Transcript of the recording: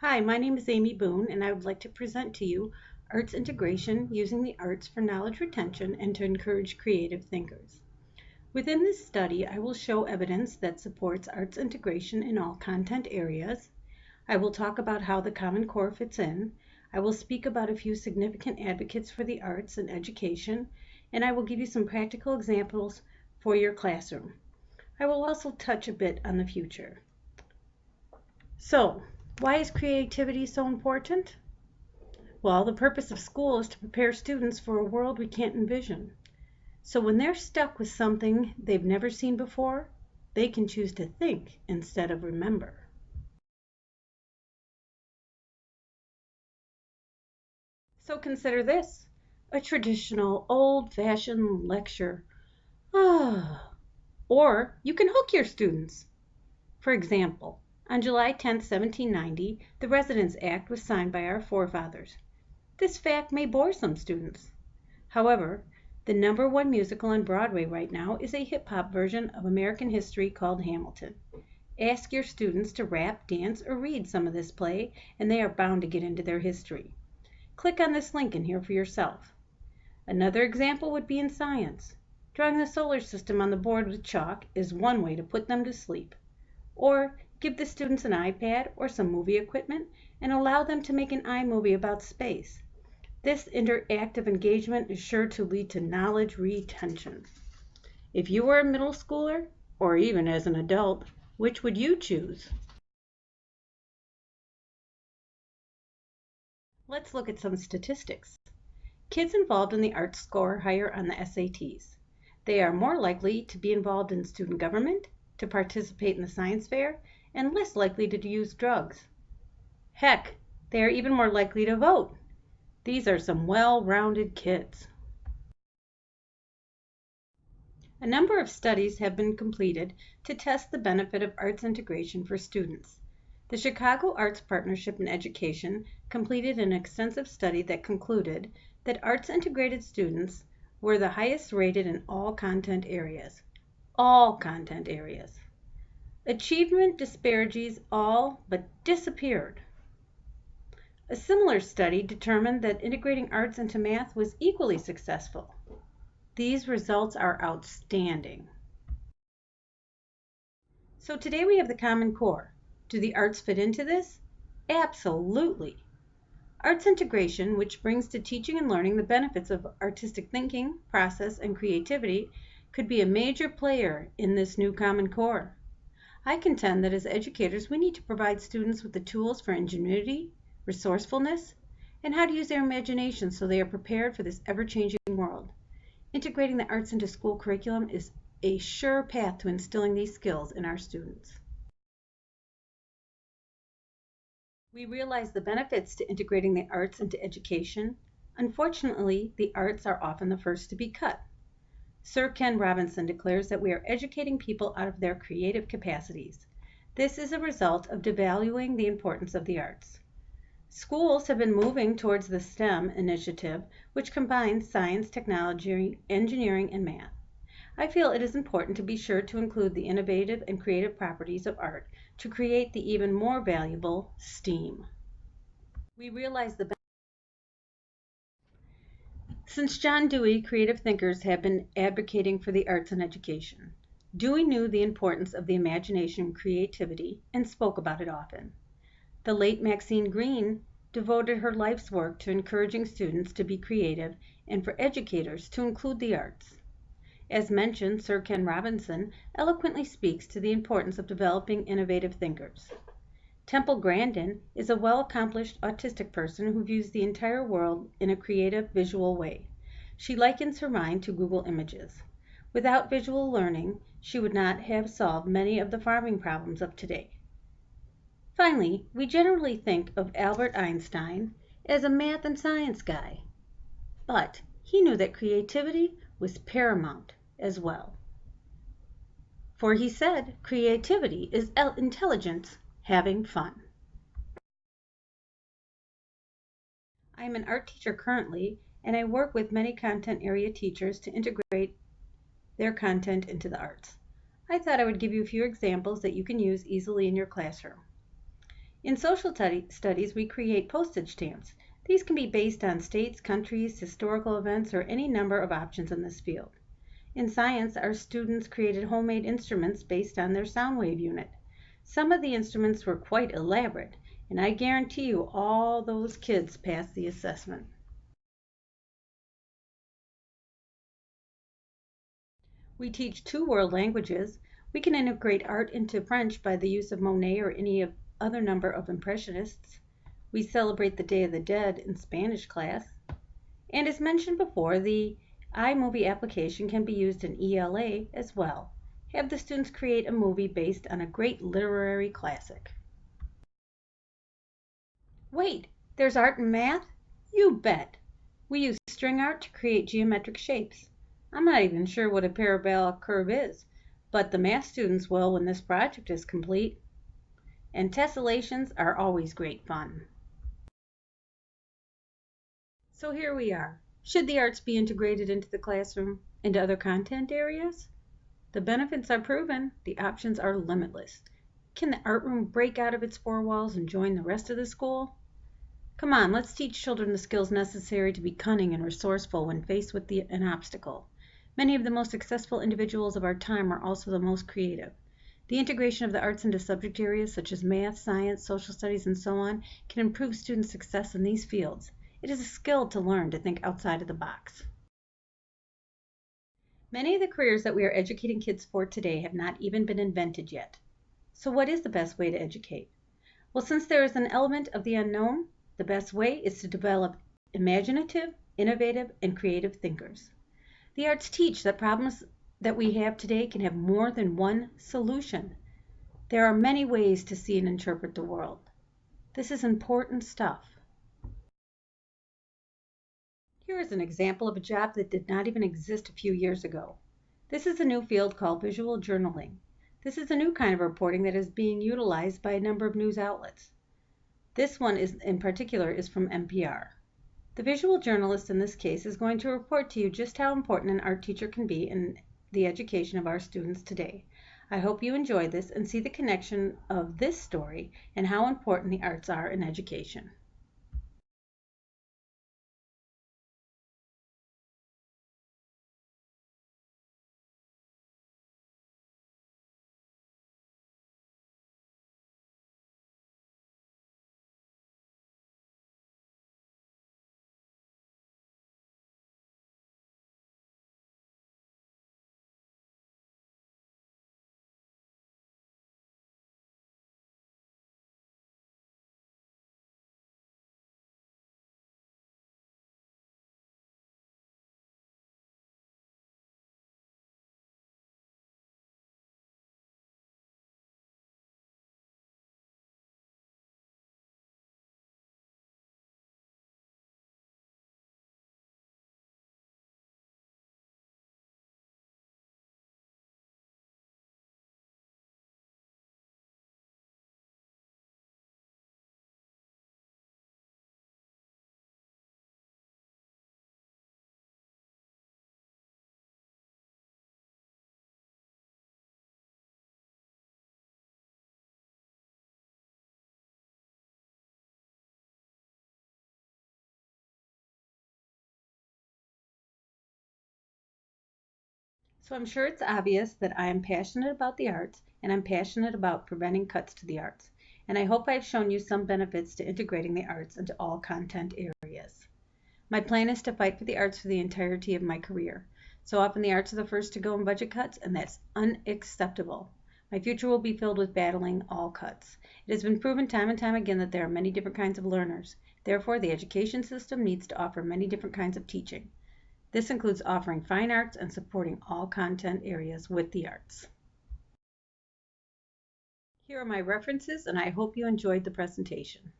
Hi, my name is Amy Boone, and I would like to present to you arts integration using the arts for knowledge retention and to encourage creative thinkers. Within this study, I will show evidence that supports arts integration in all content areas. I will talk about how the Common Core fits in. I will speak about a few significant advocates for the arts and education, and I will give you some practical examples for your classroom. I will also touch a bit on the future. So, why is creativity so important? Well, the purpose of school is to prepare students for a world we can't envision. So when they're stuck with something they've never seen before, they can choose to think instead of remember. So consider this, a traditional old-fashioned lecture. Ah, or you can hook your students. For example, on July 10, 1790, the Residence Act was signed by our forefathers. This fact may bore some students. However, the #1 musical on Broadway right now is a hip-hop version of American history called Hamilton. Ask your students to rap, dance, or read some of this play, and they are bound to get into their history. Click on this link in here for yourself. Another example would be in science. Drawing the solar system on the board with chalk is one way to put them to sleep. Or give the students an iPad or some movie equipment and allow them to make an iMovie about space. This interactive engagement is sure to lead to knowledge retention. If you were a middle schooler, or even as an adult, which would you choose? Let's look at some statistics. Kids involved in the arts score higher on the SATs. They are more likely to be involved in student government, to participate in the science fair, and less likely to use drugs. Heck, they are even more likely to vote. These are some well-rounded kids. A number of studies have been completed to test the benefit of arts integration for students. The Chicago Arts Partnership in Education completed an extensive study that concluded that arts integrated students were the highest rated in all content areas. All content areas. Achievement disparities all but disappeared. A similar study determined that integrating arts into math was equally successful. These results are outstanding. So today we have the Common Core. Do the arts fit into this? Absolutely. Arts integration, which brings to teaching and learning the benefits of artistic thinking, process, and creativity, could be a major player in this new Common Core. I contend that as educators, we need to provide students with the tools for ingenuity, resourcefulness, and how to use their imagination so they are prepared for this ever-changing world. Integrating the arts into school curriculum is a sure path to instilling these skills in our students. We realize the benefits to integrating the arts into education. Unfortunately, the arts are often the first to be cut. Sir Ken Robinson declares that we are educating people out of their creative capacities. This is a result of devaluing the importance of the arts. Schools have been moving towards the STEM initiative, which combines science, technology, engineering, and math. I feel it is important to be sure to include the innovative and creative properties of art to create the even more valuable STEAM. We realize the Since John Dewey, creative thinkers have been advocating for the arts in education. Dewey knew the importance of the imagination and creativity and spoke about it often. The late Maxine Greene devoted her life's work to encouraging students to be creative and for educators to include the arts. As mentioned, Sir Ken Robinson eloquently speaks to the importance of developing innovative thinkers. Temple Grandin is a well-accomplished autistic person who views the entire world in a creative, visual way. She likens her mind to Google Images. Without visual learning, she would not have solved many of the farming problems of today. Finally, we generally think of Albert Einstein as a math and science guy, but he knew that creativity was paramount as well. For he said, creativity is intelligence having fun. I am an art teacher currently, and I work with many content area teachers to integrate their content into the arts. I thought I would give you a few examples that you can use easily in your classroom. In social studies, we create postage stamps. These can be based on states, countries, historical events, or any number of options in this field. In science, our students created homemade instruments based on their sound wave unit. Some of the instruments were quite elaborate, and I guarantee you all those kids passed the assessment. We teach two world languages. We can integrate art into French by the use of Monet or any other number of Impressionists. We celebrate the Day of the Dead in Spanish class. And as mentioned before, the iMovie application can be used in ELA as well. Have the students create a movie based on a great literary classic. Wait, there's art and math? You bet! We use string art to create geometric shapes. I'm not even sure what a parabolic curve is, but the math students will when this project is complete. And tessellations are always great fun. So here we are. Should the arts be integrated into the classroom, into other content areas? The benefits are proven, the options are limitless. Can the art room break out of its four walls and join the rest of the school? Come on, let's teach children the skills necessary to be cunning and resourceful when faced with an obstacle. Many of the most successful individuals of our time are also the most creative. The integration of the arts into subject areas such as math, science, social studies, and so on can improve student success in these fields. It is a skill to learn to think outside of the box. Many of the careers that we are educating kids for today have not even been invented yet. So what is the best way to educate? Well, since there is an element of the unknown, the best way is to develop imaginative, innovative, and creative thinkers. The arts teach that problems that we have today can have more than one solution. There are many ways to see and interpret the world. This is important stuff. Here is an example of a job that did not even exist a few years ago. This is a new field called visual journaling. This is a new kind of reporting that is being utilized by a number of news outlets. This one in particular is from NPR. The visual journalist in this case is going to report to you just how important an art teacher can be in the education of our students today. I hope you enjoy this and see the connection of this story and how important the arts are in education. So I'm sure it's obvious that I am passionate about the arts and I'm passionate about preventing cuts to the arts. And I hope I've shown you some benefits to integrating the arts into all content areas. My plan is to fight for the arts for the entirety of my career. So often the arts are the first to go in budget cuts, and that's unacceptable. My future will be filled with battling all cuts. It has been proven time and time again that there are many different kinds of learners. Therefore, the education system needs to offer many different kinds of teaching. This includes offering fine arts and supporting all content areas with the arts. Here are my references, and I hope you enjoyed the presentation.